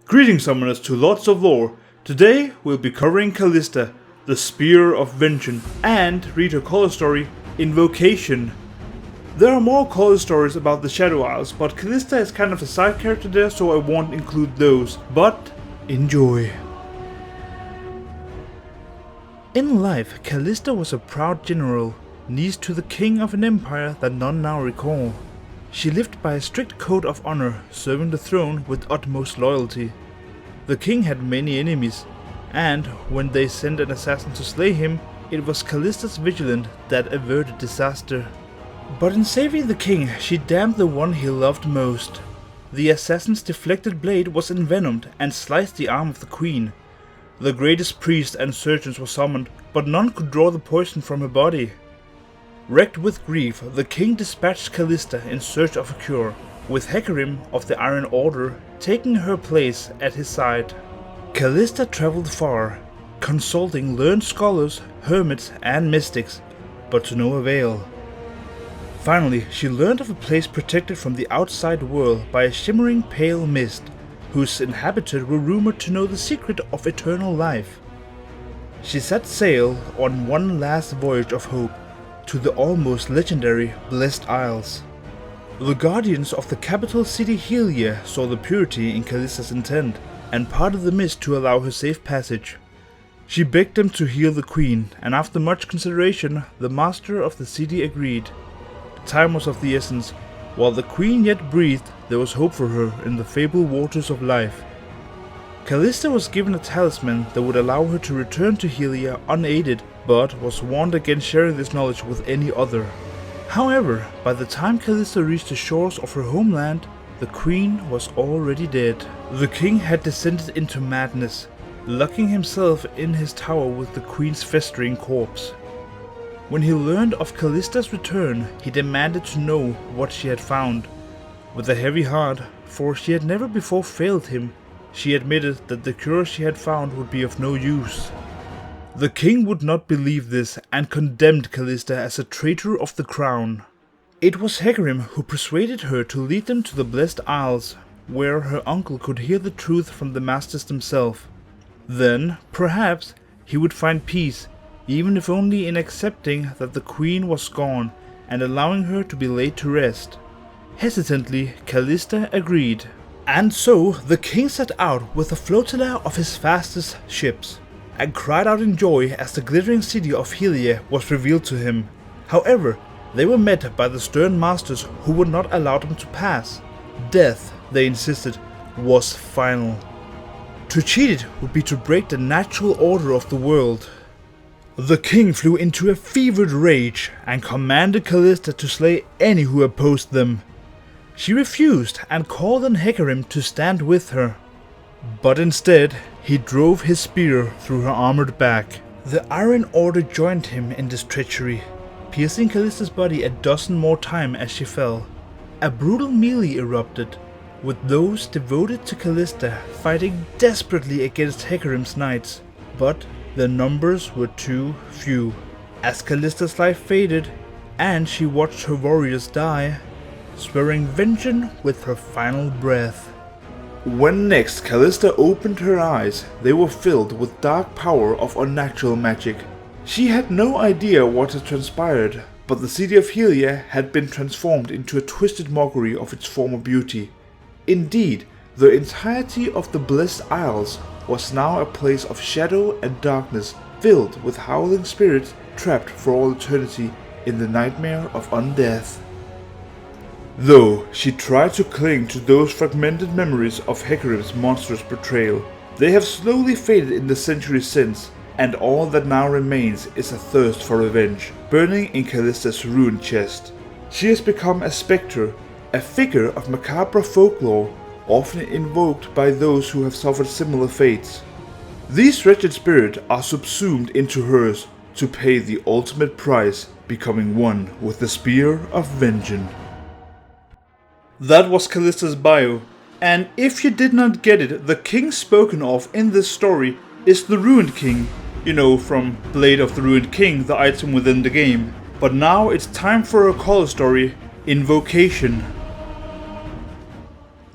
Greetings summoners to Lords of Lore. Today we'll be covering Kalista, the Spear of Vengeance, and read her color story, Invocation. There are more color stories about the Shadow Isles, but Kalista is kind of a side character there, so I won't include those, but enjoy. In life, Kalista was a proud general, niece to the king of an empire that none now recall. She lived by a strict code of honor, serving the throne with utmost loyalty. The king had many enemies, and when they sent an assassin to slay him, it was Kalista's vigilance that averted disaster. But in saving the king, she damned the one he loved most. The assassin's deflected blade was envenomed and sliced the arm of the queen. The greatest priests and surgeons were summoned, but none could draw the poison from her body. Wrecked with grief, the king dispatched Kalista in search of a cure, with Hecarim of the Iron Order taking her place at his side. Kalista traveled far, consulting learned scholars, hermits and mystics, but to no avail. Finally, she learned of a place protected from the outside world by a shimmering pale mist, whose inhabitants were rumored to know the secret of eternal life. She set sail on one last voyage of hope to the almost legendary Blessed Isles. The guardians of the capital city Helia saw the purity in Kalista's intent, and parted the mist to allow her safe passage. She begged them to heal the queen, and after much consideration, the master of the city agreed. Time was of the essence. While the queen yet breathed, there was hope for her in the fabled waters of life. Kalista was given a talisman that would allow her to return to Helia unaided, but was warned against sharing this knowledge with any other. However, by the time Kalista reached the shores of her homeland, the queen was already dead. The king had descended into madness, locking himself in his tower with the queen's festering corpse. When he learned of Kalista's return, he demanded to know what she had found. With a heavy heart, for she had never before failed him, she admitted that the cure she had found would be of no use. The king would not believe this and condemned Kalista as a traitor of the crown. It was Hecarim who persuaded her to lead them to the Blessed Isles, where her uncle could hear the truth from the masters themselves. Then, perhaps, he would find peace, even if only in accepting that the queen was gone and allowing her to be laid to rest. Hesitantly, Kalista agreed. And so, the king set out with a flotilla of his fastest ships, and cried out in joy as the glittering city of Helia was revealed to him. However, they were met by the stern masters who would not allow them to pass. Death, they insisted, was final. To cheat it would be to break the natural order of the world. The king flew into a fevered rage and commanded Kalista to slay any who opposed them. She refused and called on Hecarim to stand with her. But instead, he drove his spear through her armored back. The Iron Order joined him in this treachery, piercing Kalista's body a dozen more times as she fell. A brutal melee erupted, with those devoted to Kalista fighting desperately against Hecarim's knights. But their numbers were too few. As Kalista's life faded, and she watched her warriors die, swearing vengeance with her final breath. When next Kalista opened her eyes, they were filled with dark power of unnatural magic. She had no idea what had transpired, but the city of Helia had been transformed into a twisted mockery of its former beauty. Indeed, the entirety of the Blessed Isles was now a place of shadow and darkness, filled with howling spirits trapped for all eternity in the nightmare of undeath. Though she tried to cling to those fragmented memories of Hecarim's monstrous betrayal, they have slowly faded in the centuries since, and all that now remains is a thirst for revenge, burning in Kalista's ruined chest. She has become a spectre, a figure of macabre folklore, often invoked by those who have suffered similar fates. These wretched spirits are subsumed into hers to pay the ultimate price, becoming one with the Spear of Vengeance. That was Kalista's bio, and if you did not get it, the king spoken of in this story is the Ruined King, you know, from Blade of the Ruined King, the item within the game. But now it's time for a color story, Invocation.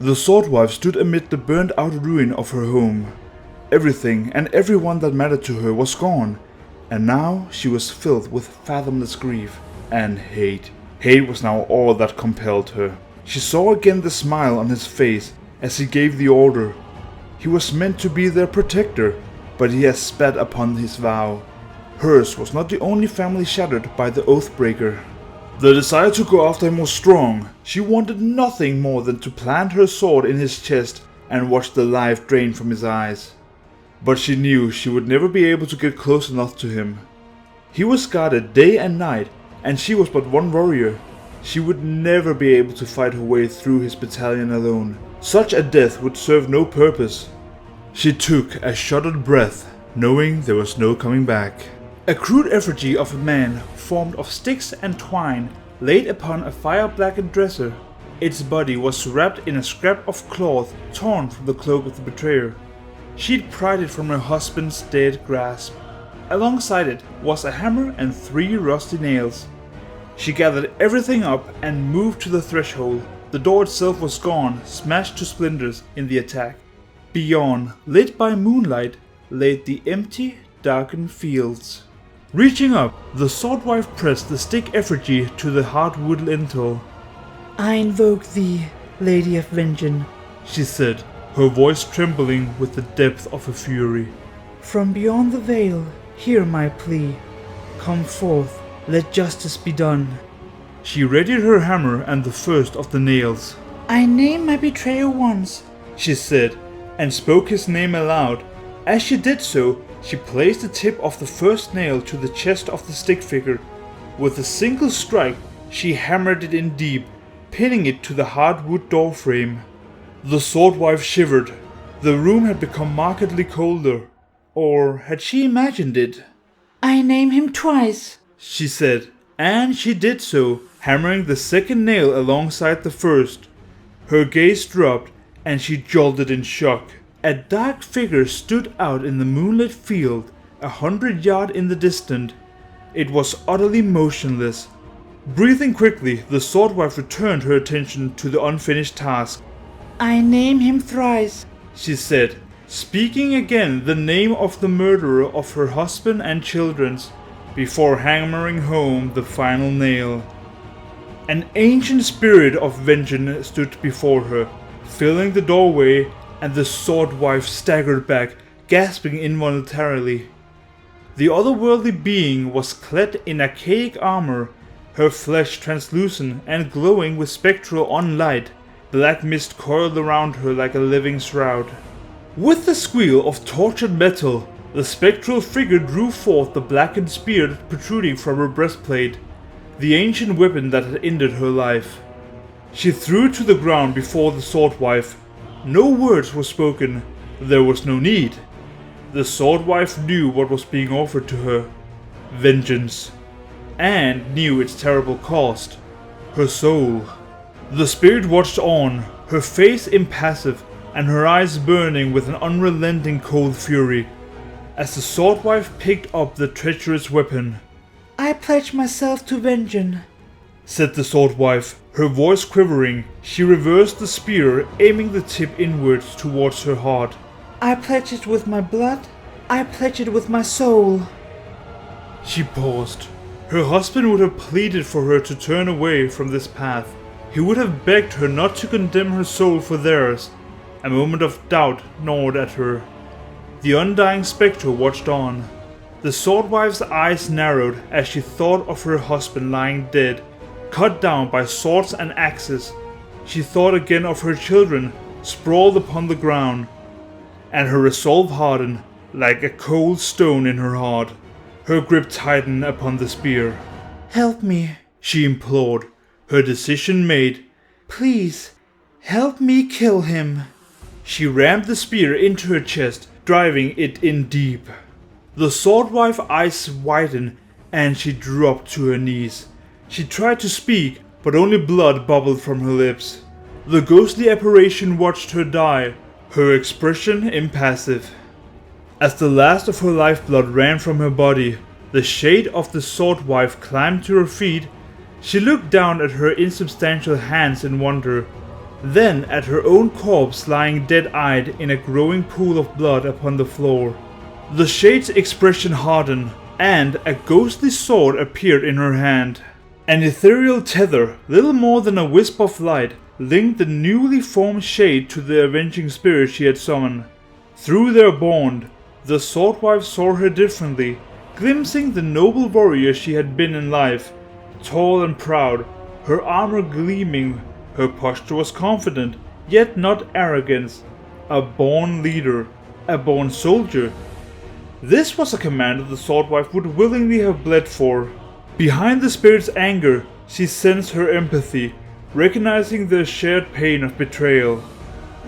The Swordwife stood amid the burned-out ruin of her home. Everything and everyone that mattered to her was gone, and now she was filled with fathomless grief and hate. Hate was now all that compelled her. She saw again the smile on his face as he gave the order. He was meant to be their protector, but he has spat upon his vow. Hers was not the only family shattered by the Oathbreaker. The desire to go after him was strong. She wanted nothing more than to plant her sword in his chest and watch the life drain from his eyes. But she knew she would never be able to get close enough to him. He was guarded day and night, and she was but one warrior. She would never be able to fight her way through his battalion alone. Such a death would serve no purpose. She took a shuddered breath, knowing there was no coming back. A crude effigy of a man, formed of sticks and twine, laid upon a fire-blackened dresser. Its body was wrapped in a scrap of cloth torn from the cloak of the betrayer. She'd pried it from her husband's dead grasp. Alongside it was a hammer and 3 rusty nails. She gathered everything up and moved to the threshold. The door itself was gone, smashed to splinters in the attack. Beyond, lit by moonlight, lay the empty, darkened fields. Reaching up, the Swordwife pressed the stick effigy to the hardwood lintel. "I invoke thee, Lady of Vengeance," she said, her voice trembling with the depth of her fury. "From beyond the veil, hear my plea. Come forth, let justice be done." She readied her hammer and the first of the nails. "I name my betrayer once," she said, and spoke his name aloud. As she did so, she placed the tip of the first nail to the chest of the stick figure. With a single strike, she hammered it in deep, pinning it to the hardwood doorframe. The Swordwife shivered. The room had become markedly colder. Or had she imagined it? "I name him twice," she said, and she did so, hammering the second nail alongside the first. Her gaze dropped, and she jolted in shock. A dark figure stood out in the moonlit field, 100 yards in the distance. It was utterly motionless. Breathing quickly, the Swordwife returned her attention to the unfinished task. "I name him thrice," she said, speaking again the name of the murderer of her husband and children's, before hammering home the final nail. An ancient spirit of vengeance stood before her, filling the doorway, and the Swordwife staggered back, gasping involuntarily. The otherworldly being was clad in archaic armor, her flesh translucent and glowing with spectral unlight. Black mist coiled around her like a living shroud. With the squeal of tortured metal, the spectral figure drew forth the blackened spear protruding from her breastplate, the ancient weapon that had ended her life. She threw it to the ground before the Swordwife. No words were spoken. There was no need. The Swordwife knew what was being offered to her. Vengeance. And knew its terrible cost. Her soul. The spirit watched on, her face impassive, and her eyes burning with an unrelenting cold fury, as the Swordwife picked up the treacherous weapon. "I pledge myself to vengeance," said the Swordwife, her voice quivering. She reversed the spear, aiming the tip inwards towards her heart. "I pledge it with my blood. I pledge it with my soul." She paused. Her husband would have pleaded for her to turn away from this path. He would have begged her not to condemn her soul for theirs. A moment of doubt gnawed at her. The undying spectre watched on. The Swordwife's eyes narrowed as she thought of her husband lying dead, cut down by swords and axes. She thought again of her children, sprawled upon the ground, and her resolve hardened like a cold stone in her heart. Her grip tightened upon the spear. "Help me," she implored, her decision made. "Please, help me kill him." She rammed the spear into her chest, driving it in deep. The Swordwife's eyes widened, and she dropped to her knees. She tried to speak, but only blood bubbled from her lips. The ghostly apparition watched her die, her expression impassive. As the last of her lifeblood ran from her body, the shade of the Swordwife climbed to her feet. She looked down at her insubstantial hands in wonder. then at her own corpse lying dead-eyed in a growing pool of blood upon the floor. The Shade's expression hardened, and a ghostly sword appeared in her hand. An ethereal tether, little more than a wisp of light, linked the newly formed Shade to the avenging spirit she had summoned. Through their bond, the Swordwife saw her differently, glimpsing the noble warrior she had been in life. Tall and proud, her armor gleaming, her posture was confident, yet not arrogance. A born leader, a born soldier. This was a commander the Swordwife would willingly have bled for. Behind the spirit's anger, she sensed her empathy, recognizing the shared pain of betrayal.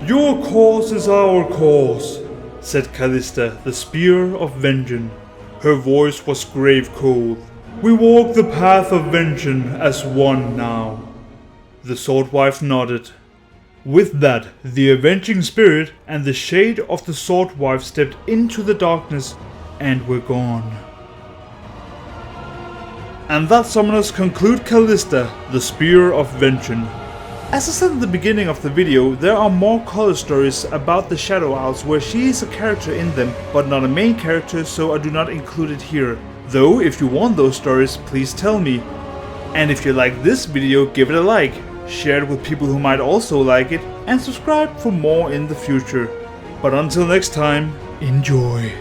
"Your cause is our cause," said Kalista, the spear of vengeance. Her voice was grave cold. "We walk the path of vengeance as one now." The Swordwife nodded. With that, the avenging spirit and the Shade of the Swordwife stepped into the darkness and were gone. And that summoners conclude Kalista, the Spear of Vengeance. As I said in the beginning of the video, there are more color stories about the Shadow Owls where she is a character in them, but not a main character, so I do not include it here. Though, if you want those stories, please tell me. And if you like this video, give it a like, share it with people who might also like it, and subscribe for more in the future. But until next time, enjoy.